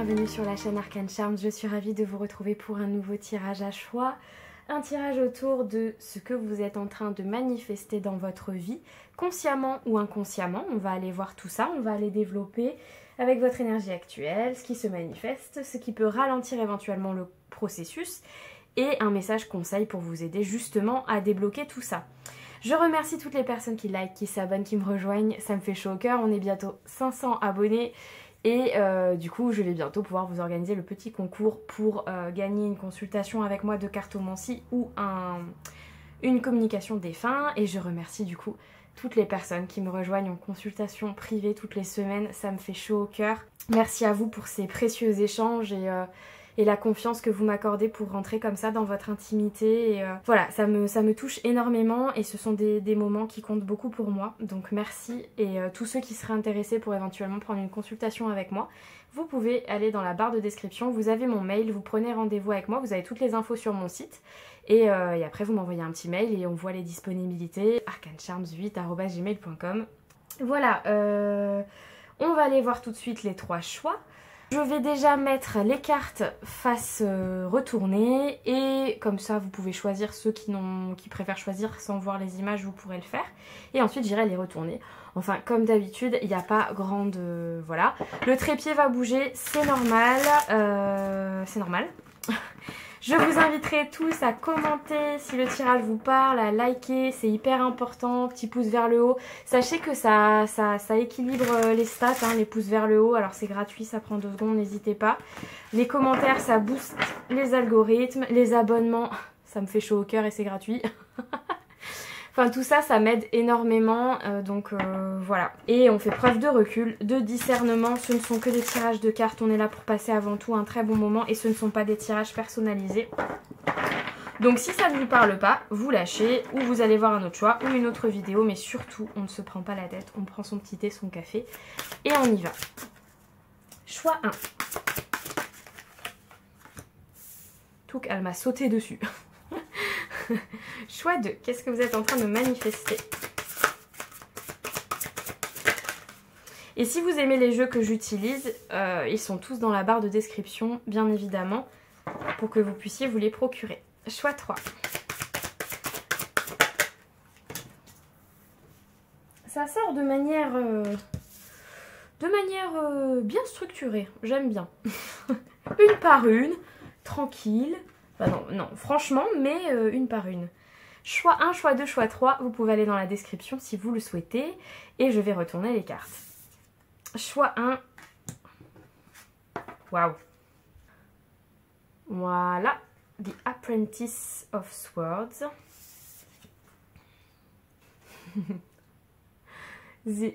bienvenue sur la chaîne Arcane Charms. Je suis ravie de vous retrouver pour un nouveau tirage à choix. Un tirage autour de ce que vous êtes en train de manifester dans votre vie, consciemment ou inconsciemment. On va aller voir tout ça, on va aller développer avec votre énergie actuelle, ce qui se manifeste, ce qui peut ralentir éventuellement le processus et un message conseil pour vous aider justement à débloquer tout ça. Je remercie toutes les personnes qui likent, qui s'abonnent, qui me rejoignent, ça me fait chaud au cœur. On est bientôt 500 abonnés. Et du coup, je vais bientôt pouvoir vous organiser le petit concours pour gagner une consultation avec moi de cartomancie ou une communication défunt. Et je remercie du coup toutes les personnes qui me rejoignent en consultation privée toutes les semaines. Ça me fait chaud au cœur. Merci à vous pour ces précieux échanges et la confiance que vous m'accordez pour rentrer comme ça dans votre intimité. Et voilà, ça me touche énormément et ce sont des moments qui comptent beaucoup pour moi. Donc merci. Et tous ceux qui seraient intéressés pour éventuellement prendre une consultation avec moi, vous pouvez aller dans la barre de description. Vous avez mon mail, vous prenez rendez-vous avec moi, vous avez toutes les infos sur mon site. Et après vous m'envoyez un petit mail et on voit les disponibilités. arcanecharms8@gmail.com. Voilà, on va aller voir tout de suite les 3 choix. Je vais déjà mettre les cartes face retournée et comme ça vous pouvez choisir ceux qui préfèrent choisir sans voir les images, vous pourrez le faire. Et ensuite j'irai les retourner. Enfin comme d'habitude, il n'y a pas grande... voilà. Le trépied va bouger, c'est normal. C'est normal. Je vous inviterai tous à commenter si le tirage vous parle, à liker, c'est hyper important, petit pouce vers le haut. Sachez que ça équilibre les stats, hein, les pouces vers le haut, alors c'est gratuit, ça prend 2 secondes, n'hésitez pas. Les commentaires, ça booste les algorithmes, les abonnements, ça me fait chaud au cœur et c'est gratuit. Enfin tout ça, ça m'aide énormément, donc voilà. Et on fait preuve de recul, de discernement, ce ne sont que des tirages de cartes, on est là pour passer avant tout un très bon moment et ce ne sont pas des tirages personnalisés. Donc si ça ne vous parle pas, vous lâchez ou vous allez voir un autre choix ou une autre vidéo, mais surtout on ne se prend pas la tête, on prend son petit thé, son café et on y va. Choix 1. Tout, elle m'a sauté dessus. Choix 2. Qu'est-ce que vous êtes en train de manifester? Et si vous aimez les jeux que j'utilise, ils sont tous dans la barre de description, bien évidemment, pour que vous puissiez vous les procurer. Choix 3. Ça sort de manière bien structurée. J'aime bien. Une par une, tranquille. Enfin non, franchement, mais une par une. Choix 1, choix 2, choix 3, vous pouvez aller dans la description si vous le souhaitez. Et je vais retourner les cartes. Choix 1. Waouh. Voilà. The Apprentice of Swords. The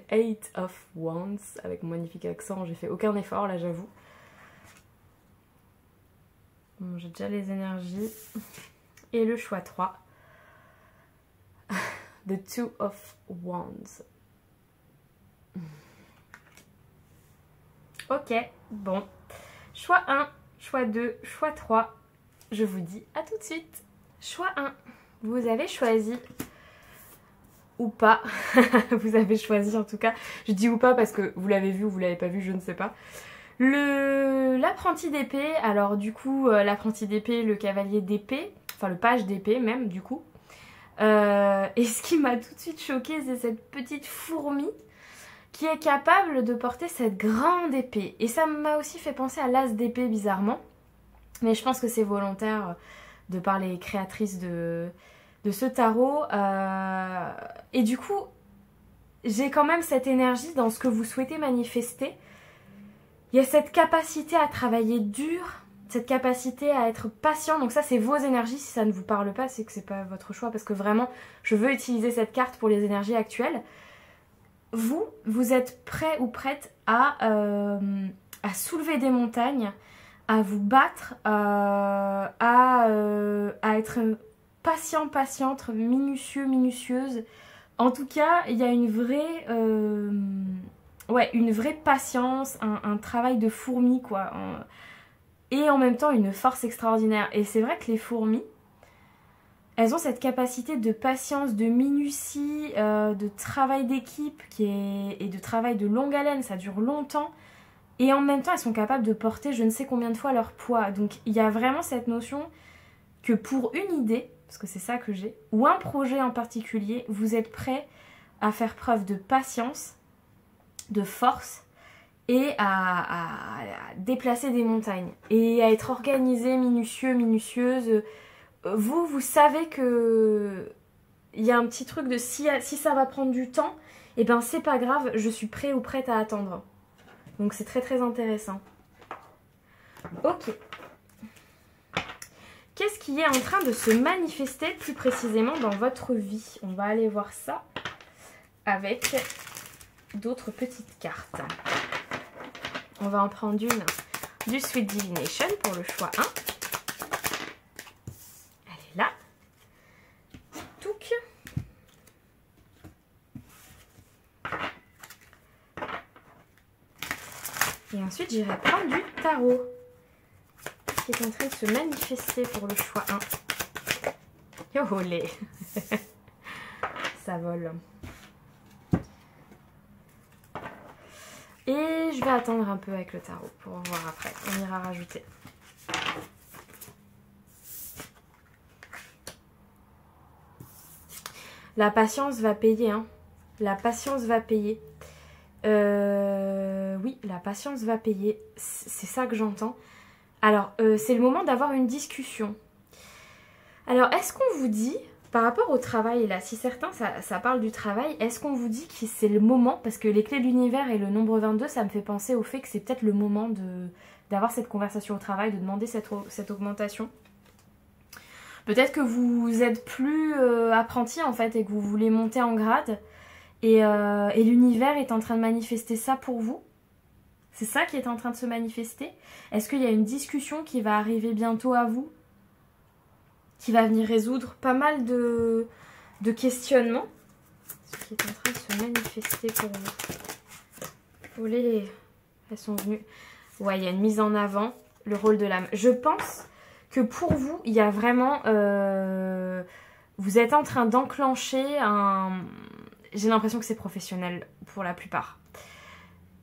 Eight of Wands. Avec mon magnifique accent, j'ai fait aucun effort là, j'avoue. Bon, j'ai déjà les énergies. Et le choix 3. The Two of Wands. Ok, bon. Choix 1, choix 2, choix 3. Je vous dis à tout de suite. Choix 1. Vous avez choisi... ou pas. Vous avez choisi en tout cas. Je dis ou pas parce que vous l'avez vu ou vous l'avez pas vu, je ne sais pas. L'apprenti d'épée, alors du coup l'apprenti d'épée, le cavalier d'épée, enfin le page d'épée même du coup. Et ce qui m'a tout de suite choquée, c'est cette petite fourmi qui est capable de porter cette grande épée. Et ça m'a aussi fait penser à l'as d'épée bizarrement. Mais je pense que c'est volontaire de par les créatrices de ce tarot. Et du coup, j'ai quand même cette énergie dans ce que vous souhaitez manifester. Il y a cette capacité à travailler dur, cette capacité à être patient. Donc ça, c'est vos énergies. Si ça ne vous parle pas, c'est que c'est pas votre choix. Parce que vraiment, je veux utiliser cette carte pour les énergies actuelles. Vous êtes prêt ou prête à soulever des montagnes, à vous battre, à être patient, patiente, minutieux, minutieuse. En tout cas, il y a une vraie... une vraie patience, un travail de fourmi quoi, et en même temps une force extraordinaire. Et c'est vrai que les fourmis, elles ont cette capacité de patience, de minutie, de travail d'équipe et de travail de longue haleine, ça dure longtemps. et en même temps elles sont capables de porter je ne sais combien de fois leur poids. Donc il y a vraiment cette notion que pour une idée, parce que c'est ça que j'ai, ou un projet en particulier, vous êtes prêt à faire preuve de patience, de force et à déplacer des montagnes et à être organisé, minutieux, minutieuse. Vous savez que il y a un petit truc de si ça va prendre du temps, et ben c'est pas grave, je suis prêt ou prête à attendre. Donc c'est très très intéressant. Ok. Qu'est-ce qui est en train de se manifester plus précisément dans votre vie? On va aller voir ça avec d'autres petites cartes. On va en prendre une du Sweet Divination pour le choix 1. Elle est là. Touc. Et ensuite, j'irai prendre du tarot qui est en train de se manifester pour le choix 1. Oh les ça vole. Et je vais attendre un peu avec le tarot pour voir après. On ira rajouter. La patience va payer, hein. La patience va payer. Oui, la patience va payer. C'est ça que j'entends. Alors, c'est le moment d'avoir une discussion. Alors, est-ce qu'on vous dit, par rapport au travail, là, si certains, ça parle du travail, est-ce qu'on vous dit que c'est le moment, parce que les clés de l'univers et le nombre 22, ça me fait penser au fait que c'est peut-être le moment d'avoir cette conversation au travail, de demander cette augmentation. Peut-être que vous êtes plus apprenti, en fait, et que vous voulez monter en grade, et l'univers est en train de manifester ça pour vous. C'est ça qui est en train de se manifester. Est-ce qu'il y a une discussion qui va arriver bientôt à vous, qui va venir résoudre pas mal de questionnements? Ce qui est en train de se manifester pour vous. Oh elles sont venues. Ouais, il y a une mise en avant, le rôle de l'âme. Je pense que pour vous, il y a vraiment... vous êtes en train d'enclencher un... J'ai l'impression que c'est professionnel pour la plupart.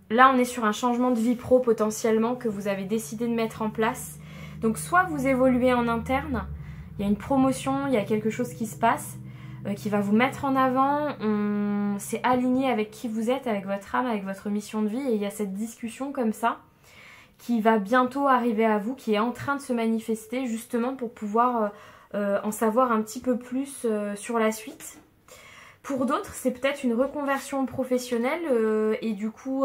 Là, on est sur un changement de vie pro potentiellement que vous avez décidé de mettre en place. Donc, soit vous évoluez en interne, il y a une promotion, il y a quelque chose qui se passe, qui va vous mettre en avant. C'est aligné avec qui vous êtes, avec votre âme, avec votre mission de vie. Et il y a cette discussion comme ça qui va bientôt arriver à vous, qui est en train de se manifester justement pour pouvoir en savoir un petit peu plus sur la suite. Pour d'autres, c'est peut-être une reconversion professionnelle et du coup,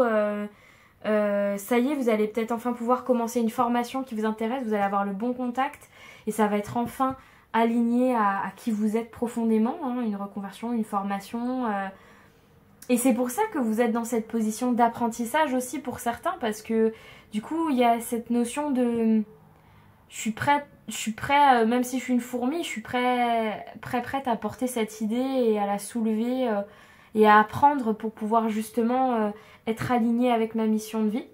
ça y est, vous allez peut-être enfin pouvoir commencer une formation qui vous intéresse, vous allez avoir le bon contact et ça va être enfin aligné à qui vous êtes profondément, hein, une reconversion, une formation. Et c'est pour ça que vous êtes dans cette position d'apprentissage aussi pour certains, parce que du coup, il y a cette notion de... Je suis prêt, même si je suis une fourmi, je suis prête à porter cette idée et à la soulever et à apprendre pour pouvoir justement être alignée avec ma mission de vie.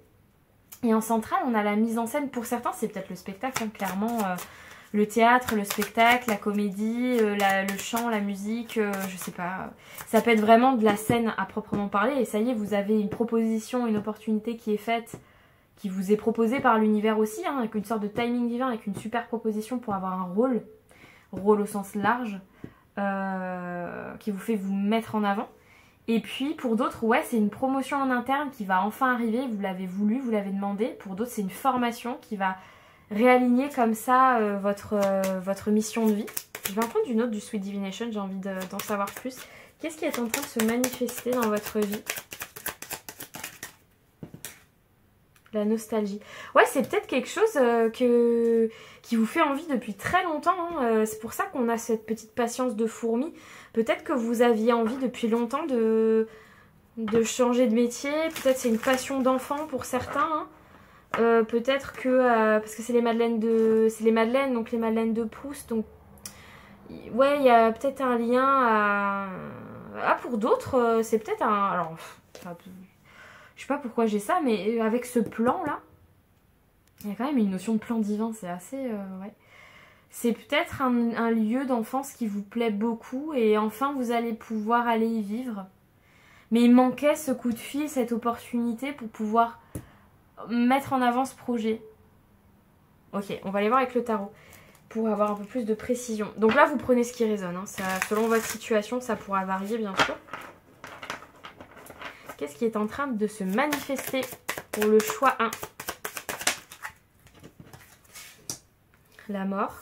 Et en centrale, on a la mise en scène. Pour certains, c'est peut-être le spectacle, hein, clairement. Le théâtre, le spectacle, la comédie, le chant, la musique, je sais pas. Ça peut être vraiment de la scène à proprement parler. Et ça y est, vous avez une proposition, une opportunité qui est faite, qui vous est proposé par l'univers aussi, hein, avec une sorte de timing divin, avec une super proposition pour avoir un rôle au sens large, qui vous fait vous mettre en avant. Et puis pour d'autres, ouais, c'est une promotion en interne qui va enfin arriver, vous l'avez voulu, vous l'avez demandé. Pour d'autres, c'est une formation qui va réaligner comme ça votre mission de vie. Je vais en prendre une autre du Sweet Divination, j'ai envie d'en savoir plus. Qu'est-ce qui est en train de se manifester dans votre vie ? La nostalgie. Ouais, c'est peut-être quelque chose qui vous fait envie depuis très longtemps. Hein. C'est pour ça qu'on a cette petite patience de fourmi. Peut-être que vous aviez envie depuis longtemps de changer de métier. Peut-être c'est une passion d'enfant pour certains. Hein. Peut-être que... parce que c'est les madeleines donc les madeleines de Proust. Donc, ouais, il y a peut-être un lien à... Ah, pour d'autres, c'est peut-être un... Alors... Je sais pas pourquoi j'ai ça, mais avec ce plan-là, il y a quand même une notion de plan divin, c'est assez... ouais. C'est peut-être un lieu d'enfance qui vous plaît beaucoup et enfin vous allez pouvoir aller y vivre. Mais il manquait ce coup de fil, cette opportunité pour pouvoir mettre en avant ce projet. Ok, on va aller voir avec le tarot pour avoir un peu plus de précision. Donc là, vous prenez ce qui résonne. Hein. Ça, selon votre situation, ça pourra varier, bien sûr. Qu'est-ce qui est en train de se manifester pour le choix 1? La mort.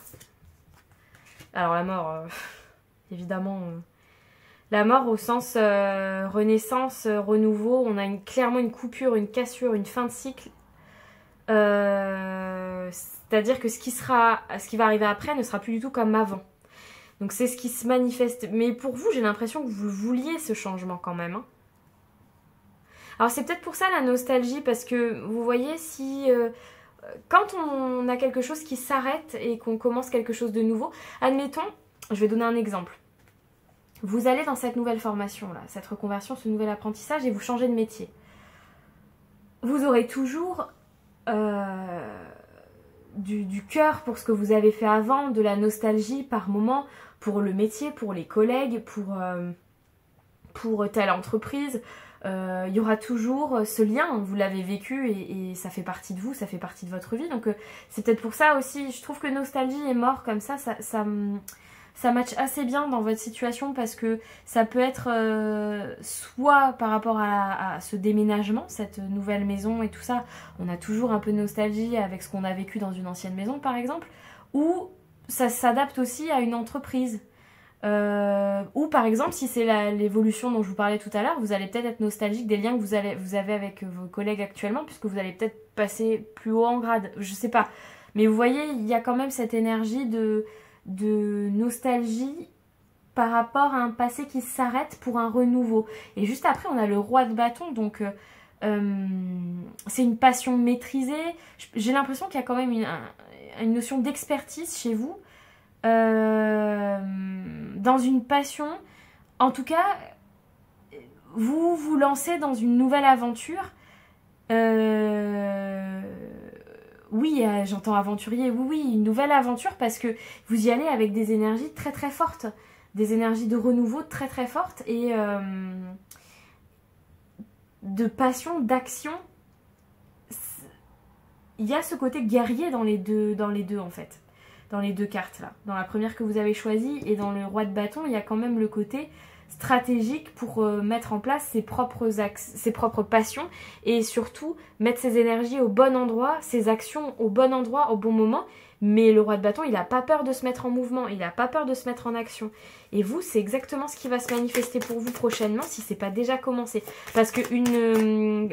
Alors la mort, évidemment, la mort au sens renaissance, renouveau. On a clairement une coupure, une cassure, une fin de cycle. C'est-à-dire que ce qui va arriver après ne sera plus du tout comme avant. Donc c'est ce qui se manifeste. Mais pour vous, j'ai l'impression que vous vouliez ce changement quand même. Hein. Alors c'est peut-être pour ça la nostalgie, parce que vous voyez, si quand on a quelque chose qui s'arrête et qu'on commence quelque chose de nouveau, admettons, je vais donner un exemple. Vous allez dans cette nouvelle formation, là, cette reconversion, ce nouvel apprentissage, et vous changez de métier. Vous aurez toujours du cœur pour ce que vous avez fait avant, de la nostalgie par moment pour le métier, pour les collègues, pour telle entreprise. Il y aura toujours ce lien, vous l'avez vécu et ça fait partie de vous, ça fait partie de votre vie. Donc c'est peut-être pour ça aussi, je trouve que nostalgie et mort comme ça match assez bien dans votre situation, parce que ça peut être soit par rapport à ce déménagement, cette nouvelle maison et tout ça, on a toujours un peu de nostalgie avec ce qu'on a vécu dans une ancienne maison par exemple, ou ça s'adapte aussi à une entreprise. Ou par exemple, si c'est l'évolution dont je vous parlais tout à l'heure, vous allez peut-être être nostalgique des liens que vous avez avec vos collègues actuellement, puisque vous allez peut-être passer plus haut en grade, je sais pas. Mais vous voyez, il y a quand même cette énergie de nostalgie par rapport à un passé qui s'arrête pour un renouveau. Et juste après, on a le roi de bâton, donc c'est une passion maîtrisée. J'ai l'impression qu'il y a quand même une notion d'expertise chez vous. Dans une passion, en tout cas, vous vous lancez dans une nouvelle aventure. Oui, j'entends aventurier, oui, une nouvelle aventure, parce que vous y allez avec des énergies très très fortes, des énergies de renouveau très très fortes et de passion, d'action. Il y a ce côté guerrier dans les deux en fait. Dans les deux cartes là. Dans la première que vous avez choisie et dans le roi de bâton, il y a quand même le côté stratégique pour mettre en place ses propres passions et surtout mettre ses énergies au bon endroit, ses actions au bon endroit, au bon moment. Mais le roi de bâton, il n'a pas peur de se mettre en mouvement, il n'a pas peur de se mettre en action. Et vous, c'est exactement ce qui va se manifester pour vous prochainement si c'est pas déjà commencé. Parce que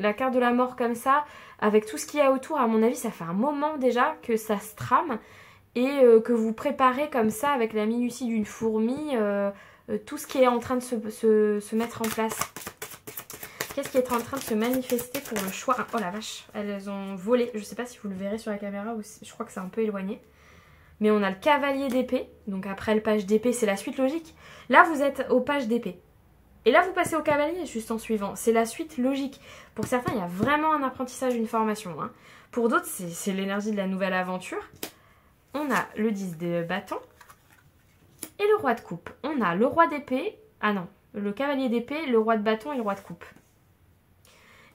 la carte de la mort comme ça, avec tout ce qu'il y a autour, à mon avis, ça fait un moment déjà que ça se trame. Et que vous préparez comme ça avec la minutie d'une fourmi tout ce qui est en train de se mettre en place. Qu'est-ce qui est en train de se manifester pour le choix? Oh la vache, elles ont volé. Je ne sais pas si vous le verrez sur la caméra, ou je crois que c'est un peu éloigné. Mais on a le cavalier d'épée. Donc après le page d'épée, c'est la suite logique. Là, vous êtes au page d'épée. Et là, vous passez au cavalier juste en suivant. C'est la suite logique. Pour certains, il y a vraiment un apprentissage, une formation. Hein. Pour d'autres, c'est l'énergie de la nouvelle aventure. On a le 10 de bâton et le roi de coupe. On a le roi d'épée, le cavalier d'épée, le roi de bâton et le roi de coupe.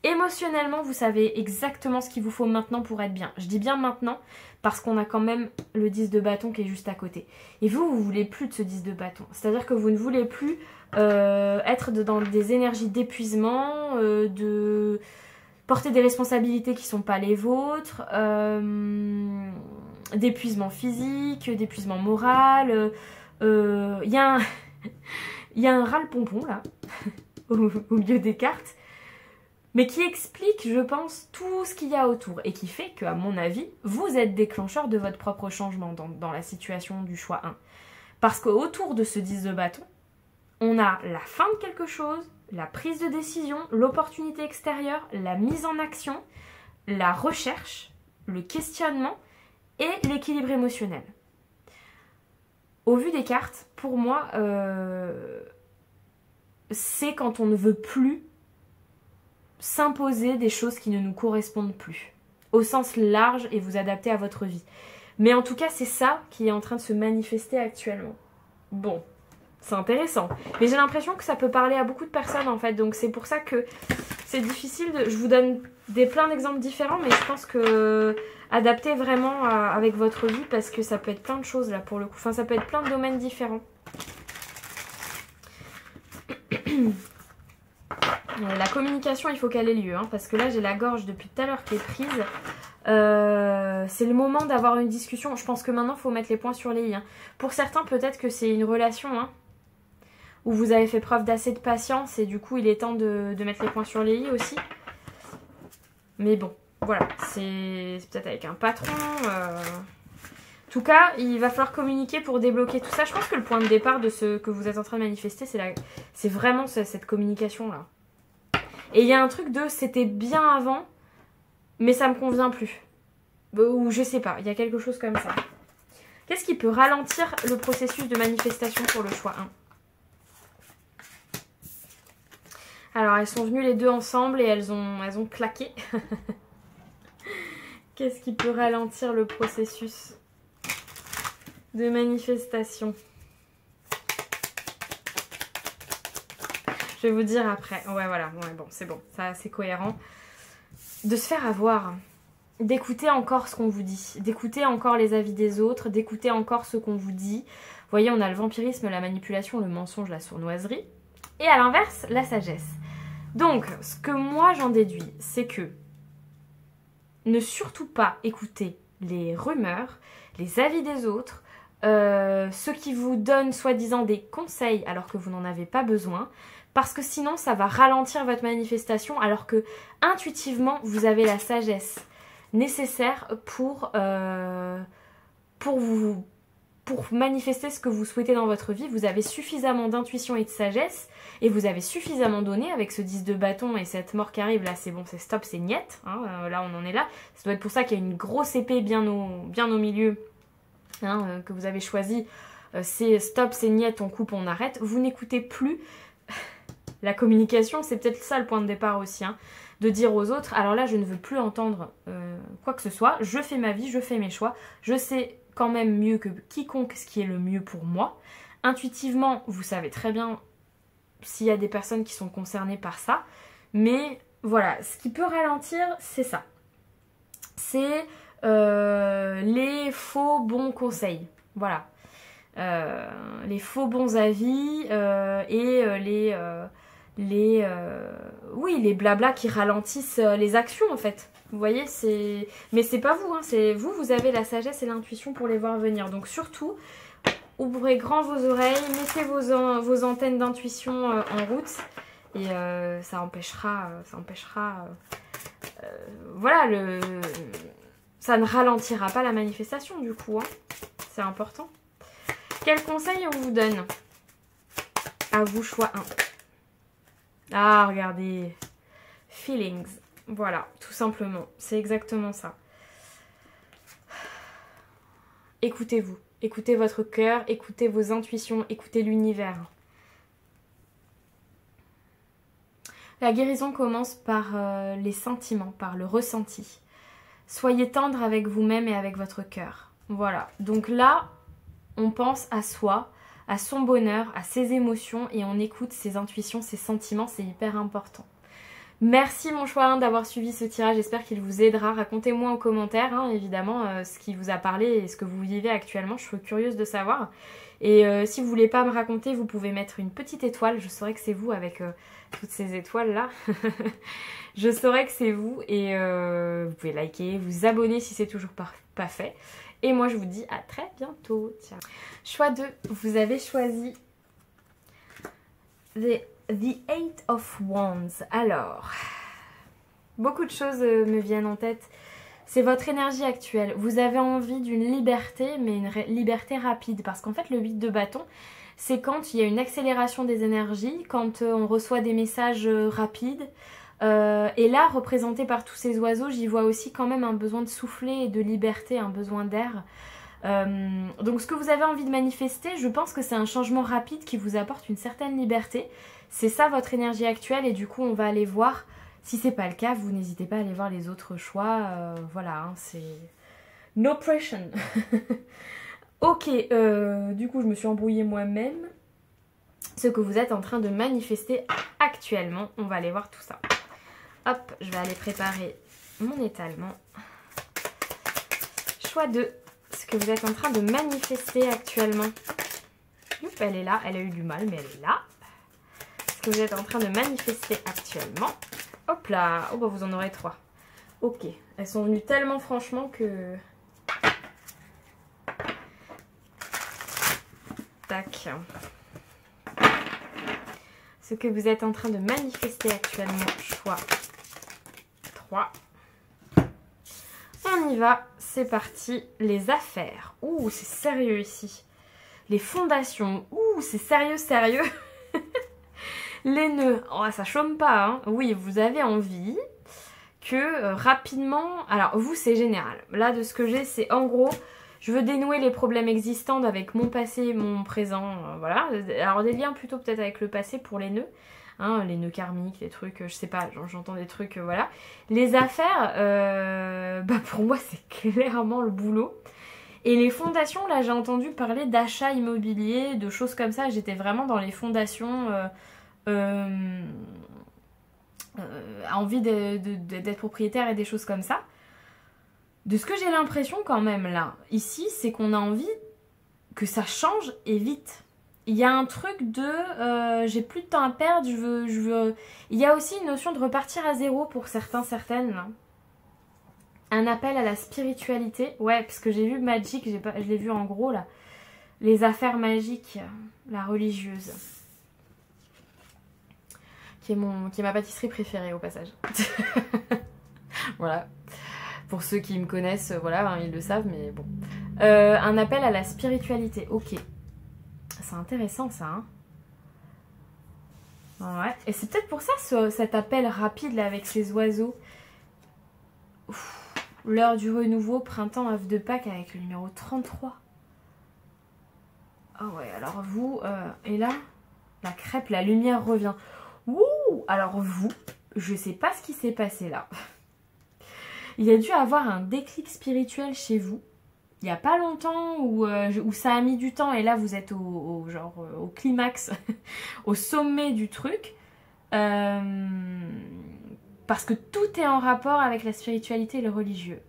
Émotionnellement, vous savez exactement ce qu'il vous faut maintenant pour être bien. Je dis bien maintenant parce qu'on a quand même le 10 de bâton qui est juste à côté. Et vous voulez plus de ce 10 de bâton. C'est-à-dire que vous ne voulez plus être dans des énergies d'épuisement, de porter des responsabilités qui ne sont pas les vôtres, d'épuisement physique, d'épuisement moral. Il y a un râle-pompon là, au milieu des cartes, mais qui explique, je pense, tout ce qu'il y a autour et qui fait qu'à mon avis, vous êtes déclencheur de votre propre changement dans la situation du choix 1. Parce qu'autour de ce 10 de bâton, on a la fin de quelque chose, la prise de décision, l'opportunité extérieure, la mise en action, la recherche, le questionnement et l'équilibre émotionnel. Au vu des cartes, pour moi, c'est quand on ne veut plus s'imposer des choses qui ne nous correspondent plus, au sens large, et vous adapter à votre vie. Mais en tout cas, c'est ça qui est en train de se manifester actuellement. Bon, c'est intéressant. Mais j'ai l'impression que ça peut parler à beaucoup de personnes en fait, donc c'est pour ça que c'est difficile de... Je vous donne plein d'exemples différents, mais je pense que adaptez vraiment avec votre vie parce que ça peut être plein de choses là pour le coup. Enfin, ça peut être plein de domaines différents. La communication, il faut qu'elle ait lieu, hein, parce que là, j'ai la gorge depuis tout à l'heure qui est prise. C'est le moment d'avoir une discussion. Je pense que maintenant, il faut mettre les points sur les i. Hein. Pour certains, peut-être que c'est une relation hein, où vous avez fait preuve d'assez de patience et du coup, il est temps de mettre les points sur les i aussi. Mais bon, voilà, c'est peut-être avec un patron. En tout cas, il va falloir communiquer pour débloquer tout ça. Je pense que le point de départ de ce que vous êtes en train de manifester, c'est vraiment cette communication-là. Et il y a un truc de c'était bien avant, mais ça me convient plus. Ou je sais pas, il y a quelque chose comme ça. Qu'est-ce qui peut ralentir le processus de manifestation pour le choix 1? Alors, elles sont venues les deux ensemble et elles ont claqué. Qu'est-ce qui peut ralentir le processus de manifestation? Je vais vous dire après. Ouais, voilà. Ouais, bon, c'est bon. Ça, c'est cohérent. De se faire avoir. D'écouter encore ce qu'on vous dit. D'écouter encore les avis des autres. D'écouter encore ce qu'on vous dit. Vous voyez, on a le vampirisme, la manipulation, le mensonge, la sournoiserie. Et à l'inverse, la sagesse. Donc, ce que moi j'en déduis, c'est que ne surtout pas écouter les rumeurs, les avis des autres, ceux qui vous donnent soi-disant des conseils alors que vous n'en avez pas besoin. Parce que sinon, ça va ralentir votre manifestation alors que intuitivement, vous avez la sagesse nécessaire pour manifester ce que vous souhaitez dans votre vie. Vous avez suffisamment d'intuition et de sagesse et vous avez suffisamment donné avec ce 10 de bâton et cette mort qui arrive. Là, c'est bon, c'est stop, c'est niet. Hein, là, on en est là. Ça doit être pour ça qu'il y a une grosse épée bien au milieu hein, que vous avez choisi. C'est stop, c'est niet, on coupe, on arrête. Vous n'écoutez plus. La communication, c'est peut-être ça le point de départ aussi, hein, de dire aux autres, alors là, je ne veux plus entendre quoi que ce soit, je fais ma vie, je fais mes choix, je sais quand même mieux que quiconque ce qui est le mieux pour moi. Intuitivement, vous savez très bien s'il y a des personnes qui sont concernées par ça, mais voilà, ce qui peut ralentir, c'est ça. C'est les faux bons conseils, voilà. Les faux bons avis et les blablas qui ralentissent les actions en fait. Vous voyez, mais c'est pas vous, hein, c'est vous avez la sagesse et l'intuition pour les voir venir. Donc surtout, ouvrez grand vos oreilles, mettez vos antennes d'intuition en route et ça empêchera voilà, ça ne ralentira pas la manifestation du coup, hein. C'est important. Quel conseil on vous donne? À vous, choix 1. Ah, regardez. Feelings. Voilà, tout simplement. C'est exactement ça. Écoutez-vous. Écoutez votre cœur, écoutez vos intuitions, écoutez l'univers. La guérison commence par les sentiments, par le ressenti. Soyez tendre avec vous-même et avec votre cœur. Voilà. Donc là, on pense à soi, à son bonheur, à ses émotions et on écoute ses intuitions, ses sentiments, c'est hyper important. Merci mon choix 1 d'avoir suivi ce tirage, j'espère qu'il vous aidera. Racontez-moi en commentaire, hein, évidemment, ce qui vous a parlé et ce que vous vivez actuellement, je suis curieuse de savoir. Et si vous voulez pas me raconter, vous pouvez mettre une petite étoile, je saurai que c'est vous avec toutes ces étoiles là. Je saurai que c'est vous et vous pouvez liker, vous abonner si c'est toujours pas fait. Et moi, je vous dis à très bientôt. Tiens. Choix 2, vous avez choisi The Eight of Wands. Alors, beaucoup de choses me viennent en tête. C'est votre énergie actuelle. Vous avez envie d'une liberté, mais une liberté rapide. Parce qu'en fait, le 8 de bâton, c'est quand il y a une accélération des énergies, quand on reçoit des messages rapides. Et là, représenté par tous ces oiseaux, j'y vois aussi quand même un besoin de souffler et de liberté, un besoin d'air. Donc ce que vous avez envie de manifester, je pense que c'est un changement rapide qui vous apporte une certaine liberté. C'est ça votre énergie actuelle et du coup on va aller voir. Si c'est pas le cas, vous n'hésitez pas à aller voir les autres choix. Voilà, hein, c'est no pressure. Ok, du coup je me suis embrouillée moi-même. Ce que vous êtes en train de manifester actuellement, on va aller voir tout ça. Hop, je vais aller préparer mon étalement. Choix 2. Ce que vous êtes en train de manifester actuellement. Oups, elle est là. Elle a eu du mal, mais elle est là. Ce que vous êtes en train de manifester actuellement. Hop là. Oh, bah vous en aurez 3. Ok. Elles sont venues tellement franchement que... Tac. Ce que vous êtes en train de manifester actuellement. Choix 3. On y va, c'est parti. Les affaires. Ouh, c'est sérieux ici. Les fondations. Ouh, c'est sérieux, sérieux. Les nœuds. Oh, ça chôme pas, hein. Oui, vous avez envie que rapidement... Alors, vous, c'est général. Là, de ce que j'ai, c'est en gros... Je veux dénouer les problèmes existants avec mon passé, mon présent, voilà. Alors, des liens plutôt peut-être avec le passé pour les nœuds. Hein, les nœuds karmiques, les trucs, je sais pas, j'entends des trucs, voilà. Les affaires, bah pour moi c'est clairement le boulot. Et les fondations, là j'ai entendu parler d'achat immobilier, de choses comme ça. J'étais vraiment dans les fondations, envie d'être propriétaire et des choses comme ça. De ce que j'ai l'impression quand même là, ici, c'est qu'on a envie que ça change et vite. Il y a un truc de j'ai plus de temps à perdre, je veux... Il y a aussi une notion de repartir à zéro pour certains, certaines. Là. Un appel à la spiritualité. Ouais, parce que j'ai vu Magic, je l'ai vu en gros là. Les affaires magiques, la religieuse. Qui est ma pâtisserie préférée au passage. Voilà. Pour ceux qui me connaissent, voilà, hein, ils le savent, mais bon. Un appel à la spiritualité, ok. C'est intéressant ça, hein. Ouais. Et c'est peut-être pour ça cet appel rapide là avec ces oiseaux. L'heure du renouveau, printemps, œuf de Pâques avec le numéro 33. Ah ouais, alors vous, et là, la crêpe, la lumière revient. Ouh, alors vous, je sais pas ce qui s'est passé là. Il y a dû avoir un déclic spirituel chez vous. Il n'y a pas longtemps où ça a mis du temps et là vous êtes au climax, au sommet du truc. Parce que tout est en rapport avec la spiritualité et le religieux.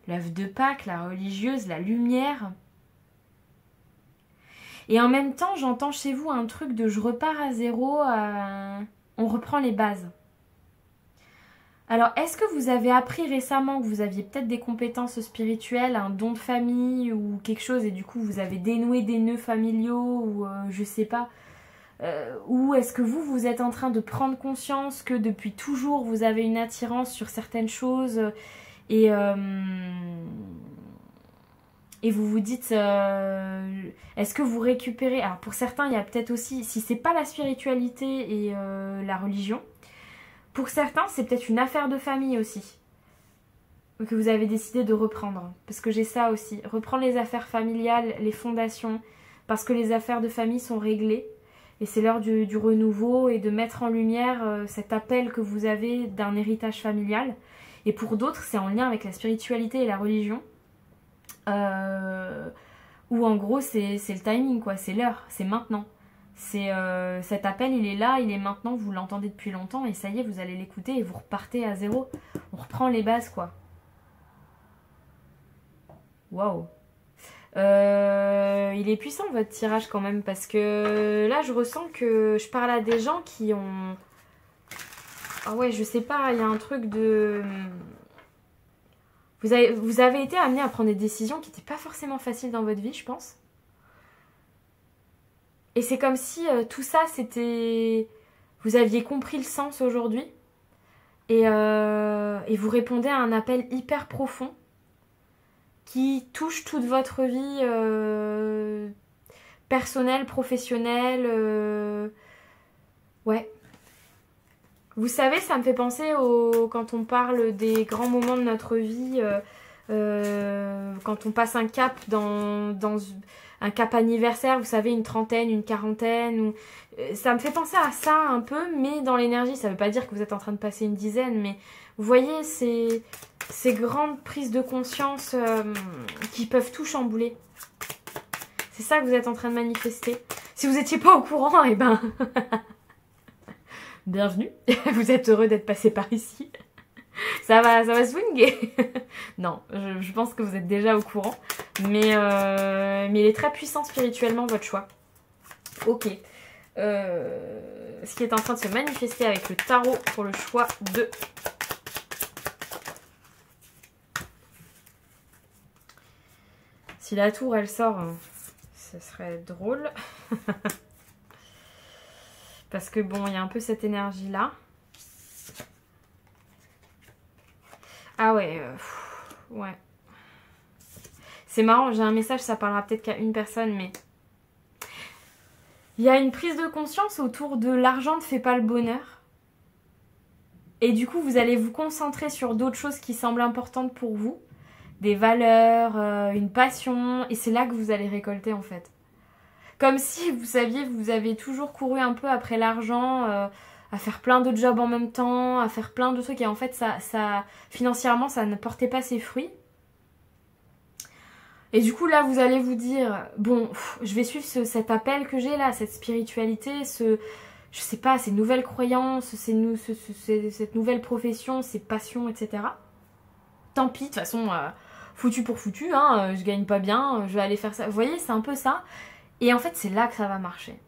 L'œuf de Pâques, la religieuse, la lumière. Et en même temps, j'entends chez vous un truc de je repars à zéro, on reprend les bases. Alors, est-ce que vous avez appris récemment que vous aviez peut-être des compétences spirituelles, un don de famille ou quelque chose et du coup vous avez dénoué des nœuds familiaux ou je sais pas. Ou est-ce que vous êtes en train de prendre conscience que depuis toujours vous avez une attirance sur certaines choses et vous vous dites est-ce que vous récupérez... Alors pour certains il y a peut-être aussi, si c'est pas la spiritualité et la religion, pour certains c'est peut-être une affaire de famille aussi que vous avez décidé de reprendre. Parce que j'ai ça aussi, reprendre les affaires familiales, les fondations, parce que les affaires de famille sont réglées. Et c'est l'heure du renouveau et de mettre en lumière cet appel que vous avez d'un héritage familial. Et pour d'autres, c'est en lien avec la spiritualité et la religion. Où en gros, c'est le timing, quoi. C'est l'heure, c'est maintenant. Cet appel, il est là, il est maintenant, vous l'entendez depuis longtemps. Et ça y est, vous allez l'écouter et vous repartez à zéro. On reprend les bases, quoi. Waouh. Il est puissant votre tirage quand même parce que là je ressens que je parle à des gens qui ont... Ah ouais, je sais pas, il y a un truc de... Vous avez été amené à prendre des décisions qui n'étaient pas forcément faciles dans votre vie, je pense. Et c'est comme si tout ça c'était... Vous aviez compris le sens aujourd'hui et vous répondez à un appel hyper profond qui touche toute votre vie personnelle, professionnelle. Ouais. Vous savez, ça me fait penser quand on parle des grands moments de notre vie, quand on passe un cap dans un cap anniversaire, vous savez, une trentaine, une quarantaine. Ça me fait penser à ça un peu, mais dans l'énergie. Ça ne veut pas dire que vous êtes en train de passer une dizaine, mais vous voyez, ces grandes prises de conscience qui peuvent tout chambouler. C'est ça que vous êtes en train de manifester. Si vous n'étiez pas au courant, eh ben... bienvenue. Vous êtes heureux d'être passé par ici. Ça va swinguer. Non, je pense que vous êtes déjà au courant. Mais il est très puissant spirituellement, votre choix. Ok. Ce qui est en train de se manifester avec le tarot pour le choix de... Si la tour, elle sort, ce serait drôle. Parce que bon, il y a un peu cette énergie-là. Ah ouais, ouais. C'est marrant, j'ai un message, ça parlera peut-être qu'à une personne, mais... Il y a une prise de conscience autour de l'argent ne fait pas le bonheur. Et du coup, vous allez vous concentrer sur d'autres choses qui semblent importantes pour vous. Des valeurs, une passion. Et c'est là que vous allez récolter en fait. Comme si, vous saviez, vous avez toujours couru un peu après l'argent, à faire plein de jobs en même temps, à faire plein de trucs. Et en fait, financièrement, ça ne portait pas ses fruits. Et du coup, là, vous allez vous dire, bon, je vais suivre cet appel que j'ai là, cette spiritualité, je sais pas, ces nouvelles croyances, cette nouvelle profession, ces passions, etc. Tant pis, de toute façon, foutu pour foutu, hein, je gagne pas bien, je vais aller faire ça. Vous voyez, c'est un peu ça. Et en fait, c'est là que ça va marcher.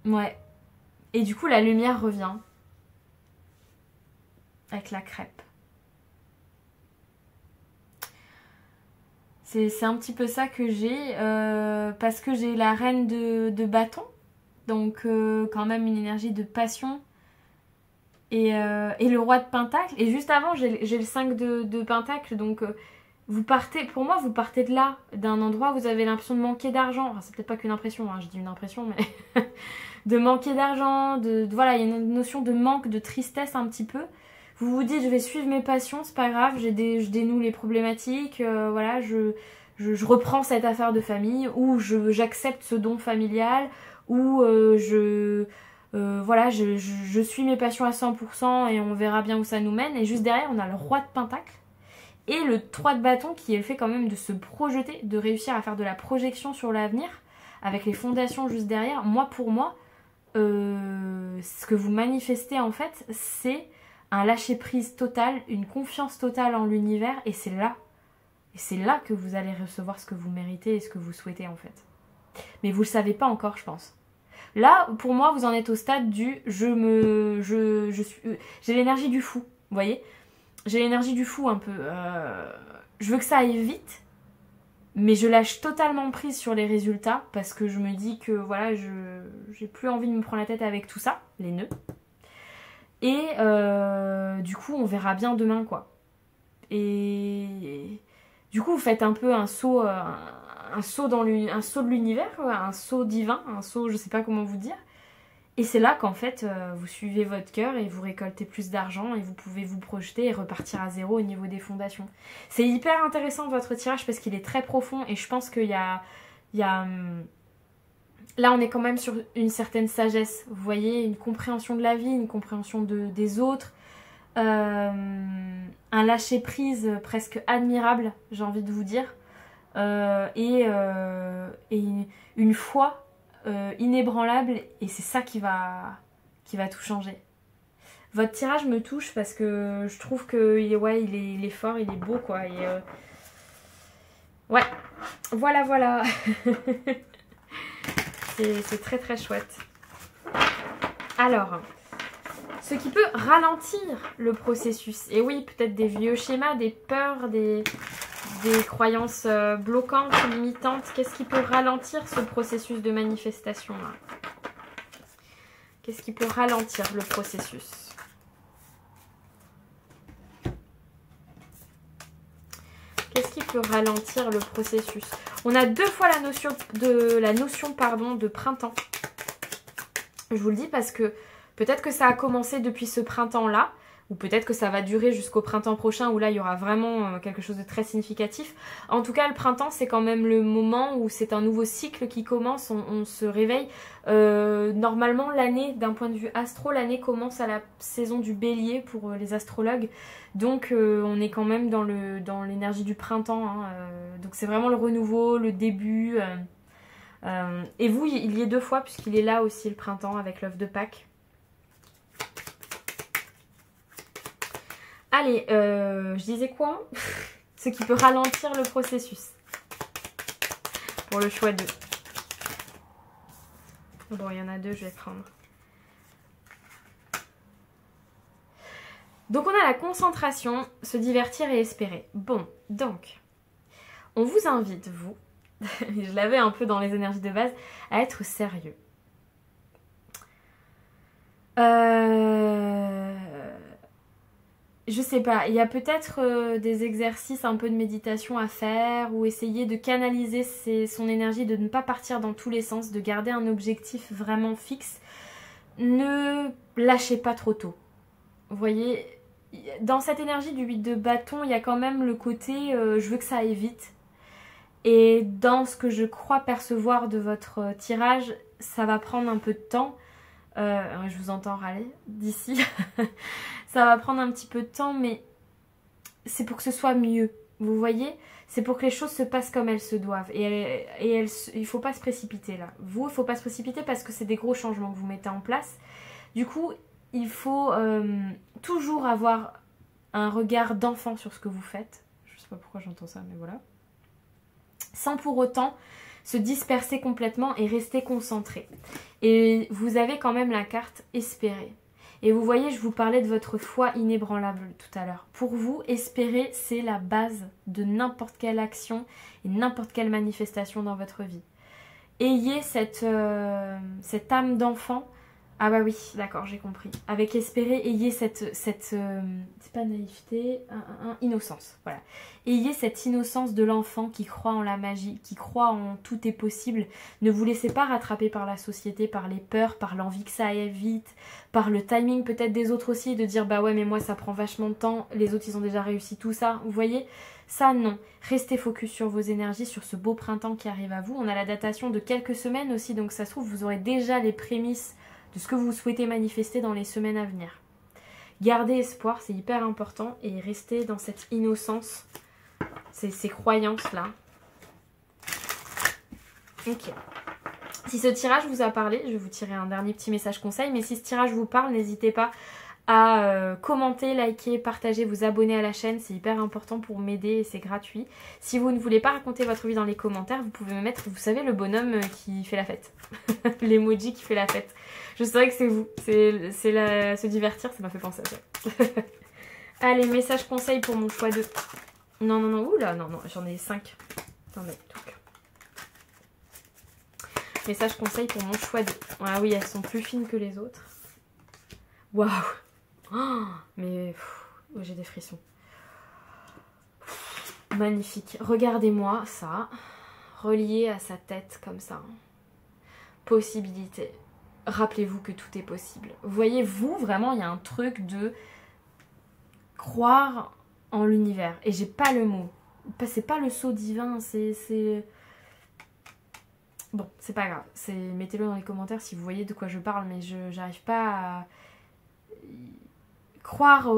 Ouais. Et du coup, la lumière revient. Avec la crêpe. C'est un petit peu ça que j'ai, parce que j'ai la reine de bâton, donc quand même une énergie de passion, et le roi de pentacle, et juste avant j'ai le 5 de pentacle, donc vous partez, pour moi vous partez de là, d'un endroit où vous avez l'impression de manquer d'argent, enfin c'est peut-être pas qu'une impression, hein, je dis une impression, mais de manquer d'argent, voilà, il y a une notion de manque, de tristesse un petit peu. Vous vous dites, je vais suivre mes passions, c'est pas grave, je dénoue les problématiques, voilà, je reprends cette affaire de famille, ou j'accepte ce don familial, ou voilà, je suis mes passions à 100% et on verra bien où ça nous mène. Et juste derrière, on a le roi de pentacle et le 3 de bâton qui est le fait quand même de se projeter, de réussir à faire de la projection sur l'avenir, avec les fondations juste derrière. Moi, pour moi, ce que vous manifestez en fait, c'est un lâcher-prise total, une confiance totale en l'univers, et c'est là que vous allez recevoir ce que vous méritez et ce que vous souhaitez en fait. Mais vous le savez pas encore, je pense. Là, pour moi, vous en êtes au stade du j'ai l'énergie du fou, vous voyez. J'ai l'énergie du fou un peu. Je veux que ça aille vite, mais je lâche totalement prise sur les résultats parce que je me dis que voilà, j'ai plus envie de me prendre la tête avec tout ça, les nœuds. Et du coup, on verra bien demain, quoi. Et du coup, vous faites un peu un saut de l'univers, un saut divin, un saut, je sais pas comment vous dire. Et c'est là qu'en fait, vous suivez votre cœur et vous récoltez plus d'argent et vous pouvez vous projeter et repartir à zéro au niveau des fondations. C'est hyper intéressant votre tirage parce qu'il est très profond et je pense qu'il y a là, on est quand même sur une certaine sagesse, vous voyez, une compréhension de la vie, une compréhension des autres, un lâcher-prise presque admirable, j'ai envie de vous dire, et une foi inébranlable, et c'est ça qui va tout changer. Votre tirage me touche parce que je trouve qu'il il est fort, il est beau, quoi. Et, ouais, voilà. C'est très très chouette. Alors, ce qui peut ralentir le processus. Et oui, peut-être des vieux schémas, des peurs, des croyances bloquantes, limitantes. Qu'est-ce qui peut ralentir ce processus de manifestation là? Qu'est-ce qui peut ralentir le processus? Qu'est-ce qui peut ralentir le processus? On a deux fois la notion de printemps. Je vous le dis parce que peut-être que ça a commencé depuis ce printemps-là, ou peut-être que ça va durer jusqu'au printemps prochain où là il y aura vraiment quelque chose de très significatif. En tout cas, le printemps, c'est quand même le moment où c'est un nouveau cycle qui commence, on se réveille. Normalement, l'année, d'un point de vue astro, l'année commence à la saison du bélier pour les astrologues. Donc on est quand même dans l'énergie du printemps. Hein, donc c'est vraiment le renouveau, le début. Et vous, il y est 2 fois puisqu'il est là aussi le printemps avec l'œuf de Pâques. Allez, je disais quoi? Ce qui peut ralentir le processus. Pour le choix 2. Bon, il y en a 2, je vais prendre. Donc on a la concentration, se divertir et espérer. Bon, donc, on vous invite, vous, je l'avais un peu dans les énergies de base, à être sérieux. Je sais pas, il y a peut-être des exercices un peu de méditation à faire ou essayer de canaliser son énergie, de ne pas partir dans tous les sens, de garder un objectif vraiment fixe. Ne lâchez pas trop tôt. Vous voyez, dans cette énergie du 8 de bâton, il y a quand même le côté je veux que ça aille vite. Et dans ce que je crois percevoir de votre tirage, ça va prendre un peu de temps. Je vous entends râler d'ici. Ça va prendre un petit peu de temps, mais c'est pour que ce soit mieux. Vous voyez, c'est pour que les choses se passent comme elles se doivent. Et il ne faut pas se précipiter là. Vous, il ne faut pas se précipiter parce que c'est des gros changements que vous mettez en place. Du coup, il faut toujours avoir un regard d'enfant sur ce que vous faites. Je ne sais pas pourquoi j'entends ça, mais voilà. Sans pour autant se disperser complètement et rester concentré. Et vous avez quand même la carte espérer. Et vous voyez, je vous parlais de votre foi inébranlable tout à l'heure. Pour vous, espérer, c'est la base de n'importe quelle action et n'importe quelle manifestation dans votre vie. Ayez cette âme d'enfant. Ah bah oui, d'accord, j'ai compris. Avec espérer, ayez cette c'est pas naïveté, innocence. Voilà. Ayez cette innocence de l'enfant qui croit en la magie, qui croit en tout est possible. Ne vous laissez pas rattraper par la société, par les peurs, par l'envie que ça aille vite, par le timing peut-être des autres aussi, de dire bah ouais mais moi ça prend vachement de temps, les autres ils ont déjà réussi tout ça. Vous voyez, ça non. Restez focus sur vos énergies, sur ce beau printemps qui arrive à vous. On a la datation de quelques semaines aussi, donc ça se trouve vous aurez déjà les prémices de ce que vous souhaitez manifester dans les semaines à venir. Gardez espoir, c'est hyper important, et restez dans cette innocence, ces croyances-là. Ok. Si ce tirage vous a parlé, je vais vous tirer un dernier petit message conseil, mais si ce tirage vous parle, n'hésitez pas à commenter, liker, partager, vous abonner à la chaîne, c'est hyper important pour m'aider et c'est gratuit. Si vous ne voulez pas raconter votre vie dans les commentaires, vous pouvez me mettre, vous savez, le bonhomme qui fait la fête. L'emoji qui fait la fête. Je saurais que c'est vous. C'est se divertir, ça m'a fait penser à ça. Allez, message conseil pour mon choix de... Non, non, non, oula, non, non, j'en ai 5. Attendez, donc. Message conseil pour mon choix de... Ah oui, elles sont plus fines que les autres. Waouh. Oh, mais j'ai des frissons. Magnifique. Regardez-moi ça. Relié à sa tête comme ça. Possibilité. Rappelez-vous que tout est possible. Vous voyez, vous, vraiment, il y a un truc de croire en l'univers. Et j'ai pas le mot. C'est pas le sceau divin, c'est... Bon, c'est pas grave. Mettez-le dans les commentaires si vous voyez de quoi je parle, mais j'arrive pas à croire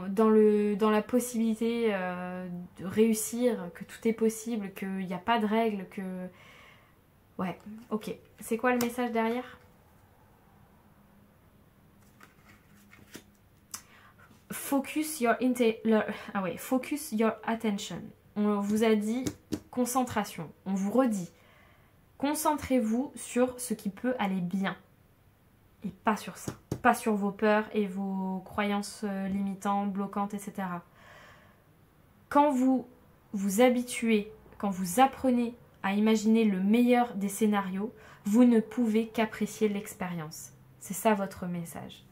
dans la possibilité de réussir, que tout est possible, qu'il n'y a pas de règles, que... Ouais, ok. C'est quoi le message derrière? Focus your attention. On vous a dit concentration. On vous redit. Concentrez-vous sur ce qui peut aller bien. Et pas sur ça. Pas sur vos peurs et vos croyances limitantes, bloquantes, etc. Quand vous vous habituez, quand vous apprenez à imaginer le meilleur des scénarios, vous ne pouvez qu'apprécier l'expérience. C'est ça votre message.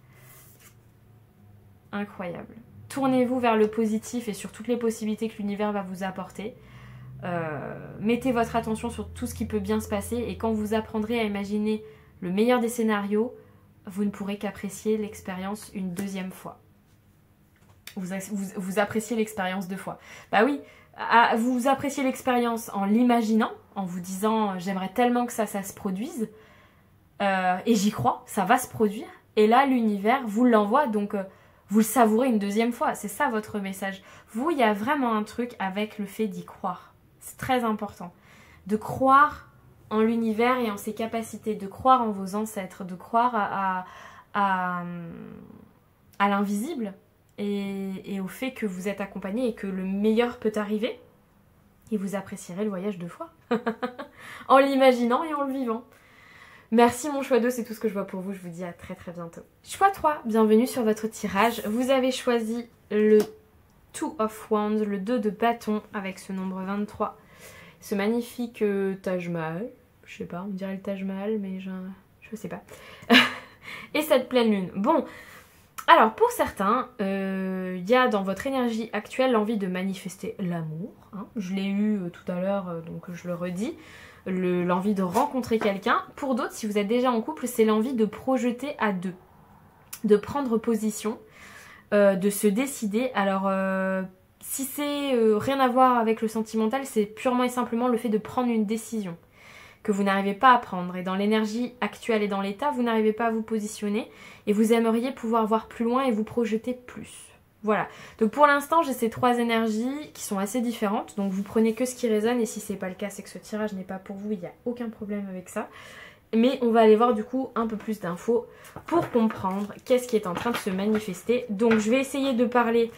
Incroyable. Tournez-vous vers le positif et sur toutes les possibilités que l'univers va vous apporter. Mettez votre attention sur tout ce qui peut bien se passer et quand vous apprendrez à imaginer le meilleur des scénarios, vous ne pourrez qu'apprécier l'expérience une deuxième fois. Vous appréciez l'expérience 2 fois. Bah oui, vous appréciez l'expérience en l'imaginant, en vous disant j'aimerais tellement que ça se produise et j'y crois, ça va se produire. Et là, l'univers vous l'envoie, donc vous le savourez une deuxième fois. C'est ça votre message. Vous, il y a vraiment un truc avec le fait d'y croire. C'est très important. De croire en l'univers et en ses capacités, de croire en vos ancêtres, de croire à l'invisible et au fait que vous êtes accompagné et que le meilleur peut arriver. Et vous apprécierez le voyage 2 fois. En l'imaginant et en le vivant. Merci mon choix 2, c'est tout ce que je vois pour vous. Je vous dis à très très bientôt. Choix 3, bienvenue sur votre tirage. Vous avez choisi le Two of Wands, le 2 de bâton avec ce nombre 23. Ce magnifique Taj Mahal. Je sais pas, on dirait le Taj Mahal, mais je sais pas. Et cette pleine lune. Bon, alors pour certains, il y a dans votre énergie actuelle l'envie de manifester l'amour. Hein. Je l'ai eu tout à l'heure, donc je le redis. L'envie de rencontrer quelqu'un. Pour d'autres, si vous êtes déjà en couple, c'est l'envie de projeter à 2. De prendre position, de se décider. Alors, si c'est rien à voir avec le sentimental, c'est purement et simplement le fait de prendre une décision que vous n'arrivez pas à prendre. Et dans l'énergie actuelle et dans l'état, vous n'arrivez pas à vous positionner et vous aimeriez pouvoir voir plus loin et vous projeter plus. Voilà. Donc pour l'instant, j'ai ces 3 énergies qui sont assez différentes. Donc vous prenez que ce qui résonne et si c'est pas le cas, c'est que ce tirage n'est pas pour vous. Il n'y a aucun problème avec ça. Mais on va aller voir du coup un peu plus d'infos pour comprendre qu'est-ce qui est en train de se manifester. Donc je vais essayer de parler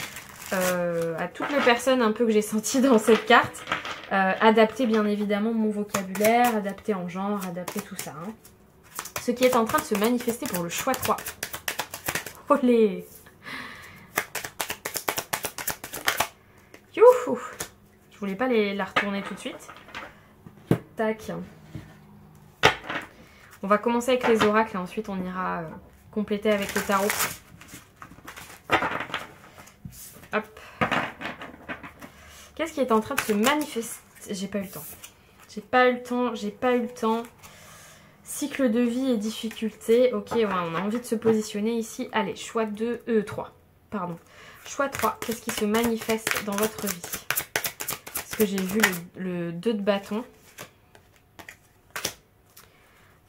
à toutes les personnes un peu que j'ai senties dans cette carte. Adapter bien évidemment mon vocabulaire, adapter en genre, adapter tout ça. Hein. Ce qui est en train de se manifester pour le choix 3. Olé! Youhou! Je voulais pas la retourner tout de suite. Tac. On va commencer avec les oracles et ensuite on ira compléter avec le tarot. Hop. Qu'est-ce qui est en train de se manifester? J'ai pas eu le temps. J'ai pas eu le temps. Cycle de vie et difficulté. Ok, ouais, on a envie de se positionner ici. Allez, choix 3. Pardon. Choix 3. Qu'est-ce qui se manifeste dans votre vie? Parce que j'ai vu le 2 de bâton.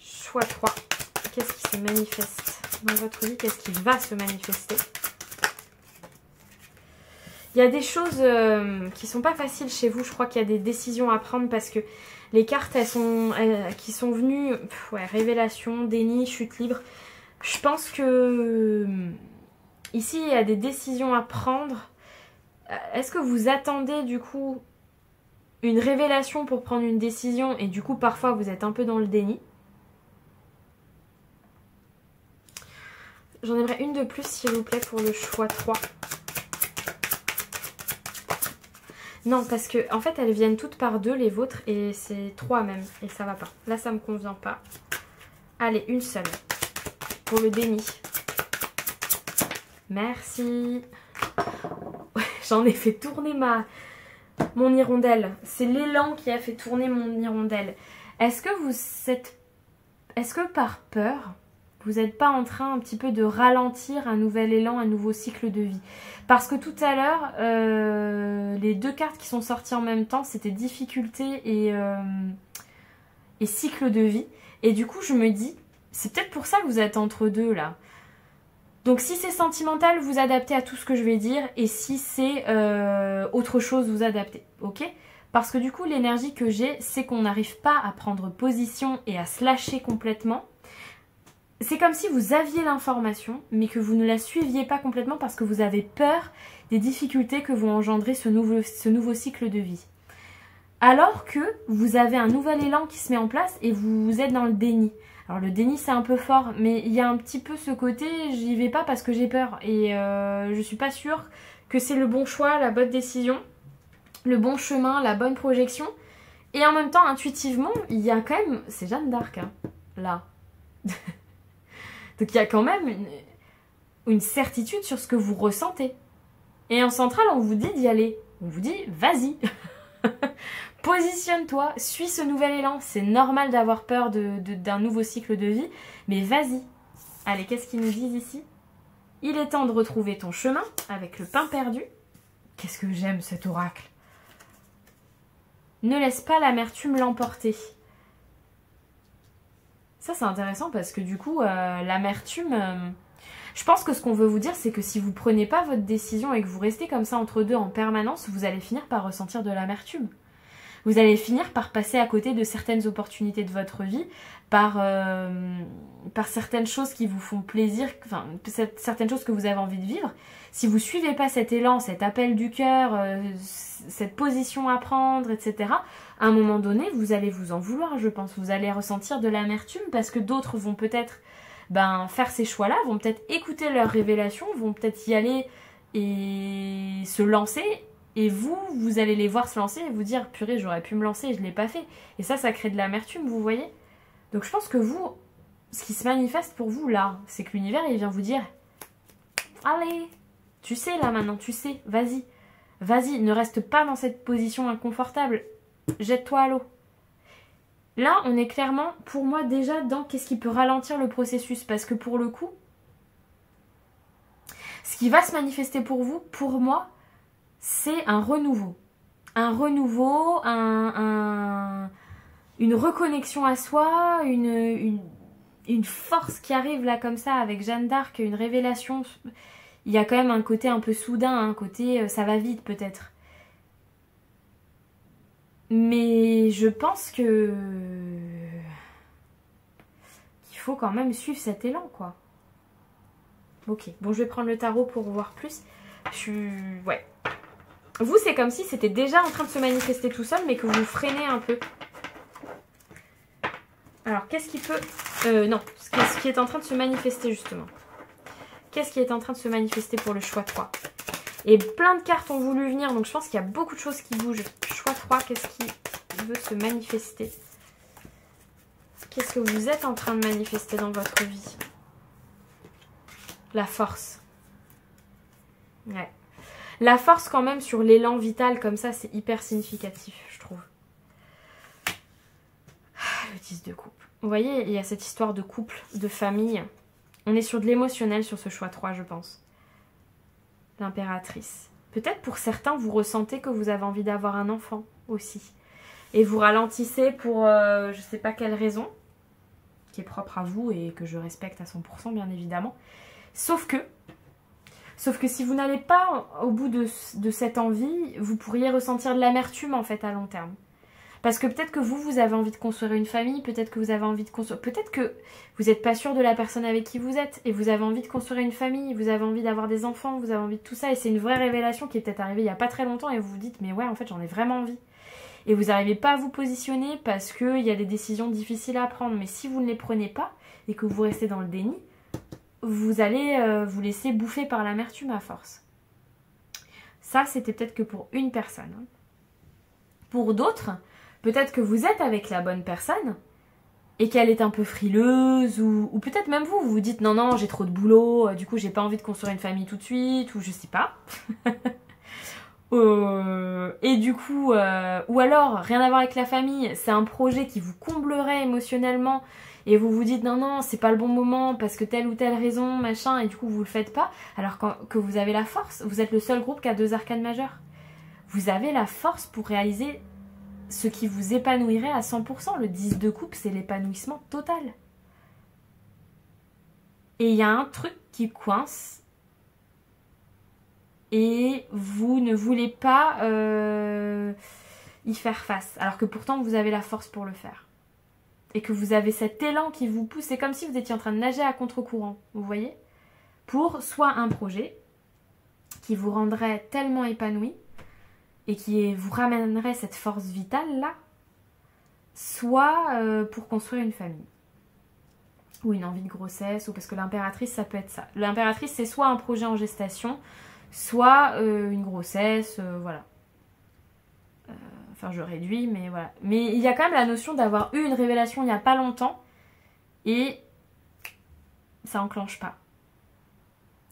Choix 3. Qu'est-ce qui se manifeste dans votre vie? Qu'est-ce qui va se manifester? Il y a des choses qui sont pas faciles chez vous. Je crois qu'il y a des décisions à prendre parce que les cartes qui sont venues, ouais, révélation, déni, chute libre. Je pense que ici il y a des décisions à prendre. Est-ce que vous attendez du coup une révélation pour prendre une décision et du coup parfois vous êtes un peu dans le déni? J'en aimerais une de plus s'il vous plaît pour le choix 3. Non, parce que en fait elles viennent toutes par 2 les vôtres et c'est 3 même et ça va pas. Là ça me convient pas. Allez, une seule pour le déni. Merci. J'en ai fait tourner mon hirondelle. C'est l'élan qui a fait tourner mon hirondelle. Est-ce que par peur, vous n'êtes pas en train un petit peu de ralentir un nouvel élan, un nouveau cycle de vie? Parce que tout à l'heure, les 2 cartes qui sont sorties en même temps, c'était difficulté et cycle de vie. Et du coup, je me dis, c'est peut-être pour ça que vous êtes entre deux là. Donc si c'est sentimental, vous adaptez à tout ce que je vais dire. Et si c'est autre chose, vous adaptez. Ok? Parce que du coup, l'énergie que j'ai, c'est qu'on n'arrive pas à prendre position et à se lâcher complètement. C'est comme si vous aviez l'information, mais que vous ne la suiviez pas complètement parce que vous avez peur des difficultés que vont engendrer ce nouveau cycle de vie. Alors que vous avez un nouvel élan qui se met en place et vous êtes dans le déni. Alors le déni c'est un peu fort, mais il y a un petit peu ce côté, j'y vais pas parce que j'ai peur. Et je suis pas sûre que c'est le bon choix, la bonne décision, le bon chemin, la bonne projection. Et en même temps, intuitivement, il y a quand même... C'est Jeanne d'Arc, hein, là. Donc il y a quand même une certitude sur ce que vous ressentez. Et en centrale, on vous dit d'y aller. On vous dit, vas-y. Positionne-toi, suis ce nouvel élan. C'est normal d'avoir peur d'un nouveau cycle de vie, mais vas-y. Allez, qu'est-ce qu'ils nous disent ici? Il est temps de retrouver ton chemin avec le pain perdu. Qu'est-ce que j'aime cet oracle. Ne laisse pas l'amertume l'emporter. Ça c'est intéressant parce que du coup l'amertume, je pense que ce qu'on veut vous dire c'est que si vous prenez pas votre décision et que vous restez comme ça entre deux en permanence, vous allez finir par ressentir de l'amertume. vous allez finir par passer à côté de certaines opportunités de votre vie, par certaines choses qui vous font plaisir, enfin, certaines choses que vous avez envie de vivre. Si vous ne suivez pas cet élan, cet appel du cœur, cette position à prendre, etc., à un moment donné, vous allez vous en vouloir, je pense. Vous allez ressentir de l'amertume parce que d'autres vont peut-être faire ces choix-là, vont peut-être écouter leurs révélations, vont peut-être y aller et se lancer. Et vous allez les voir se lancer et vous dire « Purée, j'aurais pu me lancer et je ne l'ai pas fait. » Et ça crée de l'amertume, vous voyez. Donc je pense que vous, ce qui se manifeste pour vous là, c'est que l'univers, il vient vous dire « Allez, tu sais là maintenant, tu sais, vas-y. Vas-y, ne reste pas dans cette position inconfortable. Jette-toi à l'eau. » Là, on est clairement, pour moi, déjà dans qu'est-ce qui peut ralentir le processus. Parce que pour le coup, ce qui va se manifester pour vous, pour moi, c'est un renouveau. Un renouveau, une reconnexion à soi, une force qui arrive là comme ça avec Jeanne d'Arc, une révélation. Il y a quand même un côté un peu soudain, un côté ça va vite peut-être. Mais je pense qu'il faut quand même suivre cet élan, quoi. Ok, bon, je vais prendre le tarot pour voir plus. Ouais. Vous, c'est comme si c'était déjà en train de se manifester tout seul, mais que vous freinez un peu. Alors, qu'est-ce qui peut... non, ce qui est en train de se manifester, justement. Qu'est-ce qui est en train de se manifester pour le choix 3? Et plein de cartes ont voulu venir, donc je pense qu'il y a beaucoup de choses qui bougent. Choix 3, qu'est-ce qui veut se manifester? Qu'est-ce que vous êtes en train de manifester dans votre vie? La force. Ouais. La force quand même sur l'élan vital comme ça, c'est hyper significatif, je trouve. Le 10 de coupe. Vous voyez, il y a cette histoire de couple, de famille. On est sur de l'émotionnel sur ce choix 3, je pense. L'impératrice. Peut-être pour certains, vous ressentez que vous avez envie d'avoir un enfant aussi. Et vous ralentissez pour je sais pas quelle raison, qui est propre à vous et que je respecte à 100% bien évidemment. Sauf que si vous n'allez pas au bout de cette envie, vous pourriez ressentir de l'amertume en fait à long terme. Parce que peut-être que vous avez envie de construire une famille, peut-être que vous avez envie de construire... Peut-être que vous n'êtes pas sûr de la personne avec qui vous êtes et vous avez envie de construire une famille, vous avez envie d'avoir des enfants, vous avez envie de tout ça et c'est une vraie révélation qui est peut-être arrivée il n'y a pas très longtemps et vous vous dites mais ouais en fait j'en ai vraiment envie. Et vous n'arrivez pas à vous positionner parce qu'il y a des décisions difficiles à prendre. Mais si vous ne les prenez pas et que vous restez dans le déni, vous allez vous laisser bouffer par l'amertume à force. Ça, c'était peut-être que pour une personne. Pour d'autres, peut-être que vous êtes avec la bonne personne et qu'elle est un peu frileuse ou peut-être même vous vous dites non, j'ai trop de boulot, du coup, j'ai pas envie de construire une famille tout de suite ou je sais pas. Et du coup, ou alors, rien à voir avec la famille, c'est un projet qui vous comblerait émotionnellement et vous vous dites non, c'est pas le bon moment parce que telle ou telle raison, machin, et du coup vous le faites pas, alors que vous avez la force, vous êtes le seul groupe qui a 2 arcanes majeures. Vous avez la force pour réaliser ce qui vous épanouirait à 100%. Le 10 de coupe, c'est l'épanouissement total. Et il y a un truc qui coince et vous ne voulez pas y faire face, alors que pourtant vous avez la force pour le faire. Et que vous avez cet élan qui vous pousse, c'est comme si vous étiez en train de nager à contre-courant, vous voyez, pour soit un projet qui vous rendrait tellement épanoui et qui vous ramènerait cette force vitale là, soit pour construire une famille. Ou une envie de grossesse, ou parce que l'impératrice, ça peut être ça. L'impératrice, c'est soit un projet en gestation, soit une grossesse, voilà. Enfin, je réduis, mais voilà. Mais il y a quand même la notion d'avoir eu une révélation il n'y a pas longtemps, et ça enclenche pas.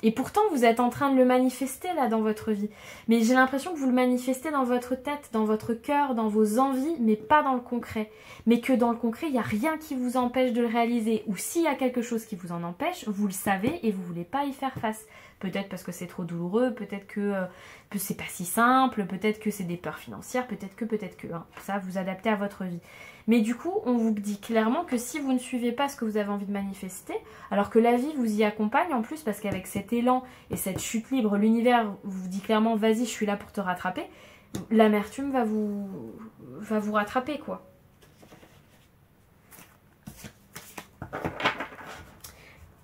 Et pourtant, vous êtes en train de le manifester là dans votre vie. Mais j'ai l'impression que vous le manifestez dans votre tête, dans votre cœur, dans vos envies, mais pas dans le concret. Mais que dans le concret, il n'y a rien qui vous empêche de le réaliser. Ou s'il y a quelque chose qui vous en empêche, vous le savez et vous ne voulez pas y faire face. Peut-être parce que c'est trop douloureux, peut-être que c'est pas si simple, peut-être que c'est des peurs financières, peut-être que, hein. Ça, vous adaptez à votre vie. Mais du coup, on vous dit clairement que si vous ne suivez pas ce que vous avez envie de manifester, alors que la vie vous y accompagne en plus, parce qu'avec cet élan et cette chute libre, l'univers vous dit clairement, vas-y, je suis là pour te rattraper, l'amertume va vous rattraper, quoi.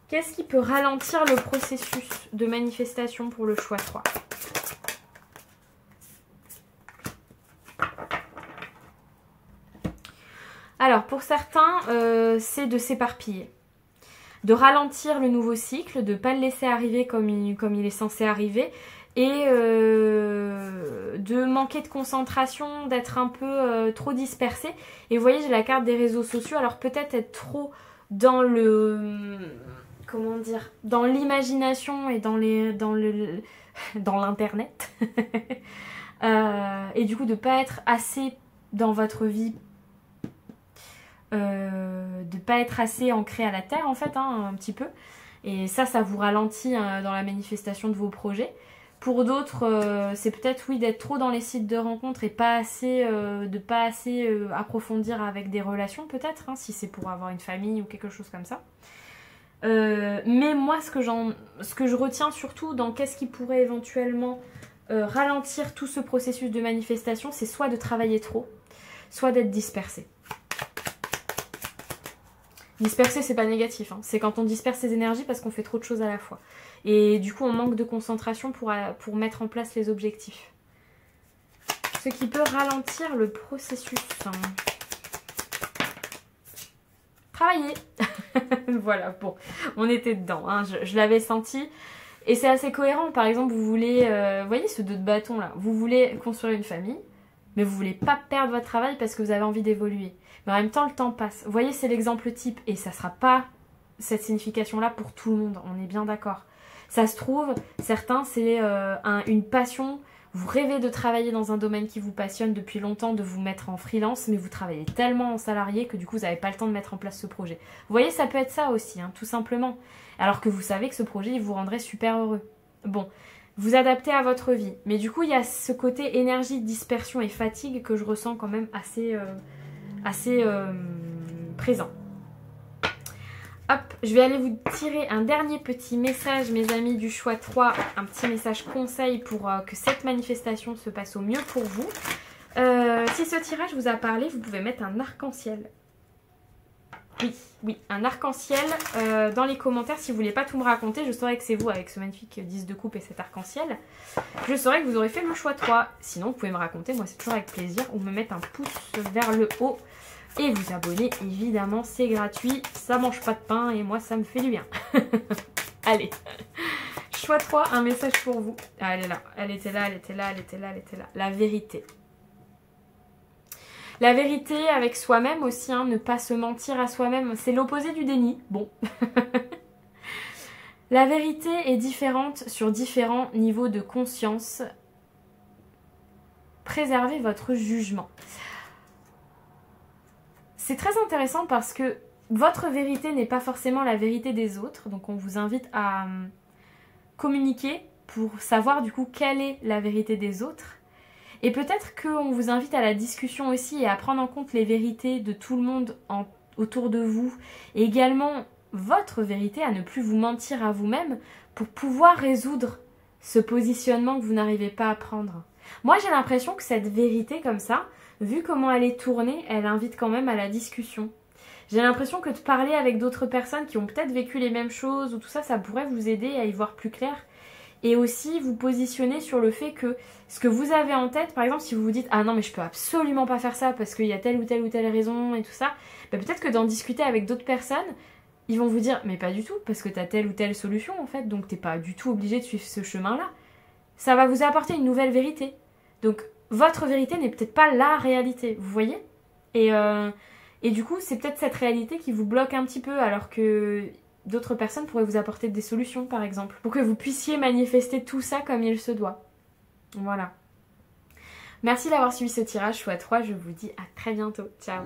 Qu'est-ce qui peut ralentir le processus de manifestation pour le choix 3? Alors, pour certains, c'est de s'éparpiller. De ralentir le nouveau cycle, de ne pas le laisser arriver comme il est censé arriver. Et de manquer de concentration, d'être un peu trop dispersé. Et vous voyez, j'ai la carte des réseaux sociaux. Alors, peut-être être trop dans le... Comment dire, dans l'imagination et dans l'internet. Et du coup de pas être assez dans votre vie, de pas être assez ancré à la terre en fait, hein, un petit peu. Et ça vous ralentit dans la manifestation de vos projets. Pour d'autres, c'est peut-être oui d'être trop dans les sites de rencontres et pas assez, approfondir avec des relations peut-être, hein, si c'est pour avoir une famille ou quelque chose comme ça. Mais moi ce que je retiens surtout dans qu'est-ce qui pourrait éventuellement ralentir tout ce processus de manifestation, c'est soit de travailler trop, soit d'être dispersé. Disperser, c'est pas négatif, hein. C'est quand on disperse ses énergies parce qu'on fait trop de choses à la fois. Et du coup on manque de concentration pour mettre en place les objectifs. Ce qui peut ralentir le processus. Travailler. Voilà, bon, on était dedans, hein, je l'avais senti. Et c'est assez cohérent, par exemple, vous voulez, vous voyez ce 2 de bâton là, vous voulez construire une famille, mais vous voulez pas perdre votre travail parce que vous avez envie d'évoluer. Mais en même temps, le temps passe. Vous voyez, c'est l'exemple type, et ça sera pas cette signification-là pour tout le monde, on est bien d'accord. Ça se trouve, certains, c'est une passion. Vous rêvez de travailler dans un domaine qui vous passionne depuis longtemps, de vous mettre en freelance, mais vous travaillez tellement en salarié que du coup vous n'avez pas le temps de mettre en place ce projet. Vous voyez, ça peut être ça aussi, hein, tout simplement. Alors que vous savez que ce projet, il vous rendrait super heureux. Bon, vous adaptez à votre vie. Mais du coup, il y a ce côté énergie, dispersion et fatigue que je ressens quand même assez présent. Hop, je vais aller vous tirer un dernier petit message, mes amis du choix 3, un petit message conseil pour que cette manifestation se passe au mieux pour vous. Si ce tirage vous a parlé, vous pouvez mettre un arc-en-ciel. Oui, un arc-en-ciel dans les commentaires. Si vous ne voulez pas tout me raconter, je saurais que c'est vous avec ce magnifique 10 de coupe et cet arc-en-ciel. Je saurais que vous aurez fait le choix 3. Sinon, vous pouvez me raconter, moi c'est toujours avec plaisir, ou me mettre un pouce vers le haut. Et vous abonner, évidemment, c'est gratuit, ça mange pas de pain et moi ça me fait du bien. Allez, choix 3, un message pour vous. Ah, elle est là, elle était là, elle était là, elle était là, elle était là. La vérité. La vérité avec soi-même aussi, hein, ne pas se mentir à soi-même, c'est l'opposé du déni. Bon. La vérité est différente sur différents niveaux de conscience. Préservez votre jugement. C'est très intéressant parce que votre vérité n'est pas forcément la vérité des autres. Donc on vous invite à communiquer pour savoir du coup quelle est la vérité des autres. Et peut-être qu'on vous invite à la discussion aussi et à prendre en compte les vérités de tout le monde autour de vous. Et également votre vérité, à ne plus vous mentir à vous-même pour pouvoir résoudre ce positionnement que vous n'arrivez pas à prendre. Moi j'ai l'impression que cette vérité comme ça, vu comment elle est tournée, elle invite quand même à la discussion. J'ai l'impression que de parler avec d'autres personnes qui ont peut-être vécu les mêmes choses ou tout ça, ça pourrait vous aider à y voir plus clair. Et aussi vous positionner sur le fait que ce que vous avez en tête, par exemple si vous vous dites « Ah non mais je peux absolument pas faire ça parce qu'il y a telle ou telle raison et tout ça », bah, peut-être que d'en discuter avec d'autres personnes, ils vont vous dire « Mais pas du tout parce que tu as telle ou telle solution en fait, donc t'es pas du tout obligé de suivre ce chemin-là. » Ça va vous apporter une nouvelle vérité. Donc votre vérité n'est peut-être pas la réalité, vous voyez ? Et du coup, c'est peut-être cette réalité qui vous bloque un petit peu, alors que d'autres personnes pourraient vous apporter des solutions, par exemple, pour que vous puissiez manifester tout ça comme il se doit. Voilà. Merci d'avoir suivi ce tirage choix 3, je vous dis à très bientôt. Ciao.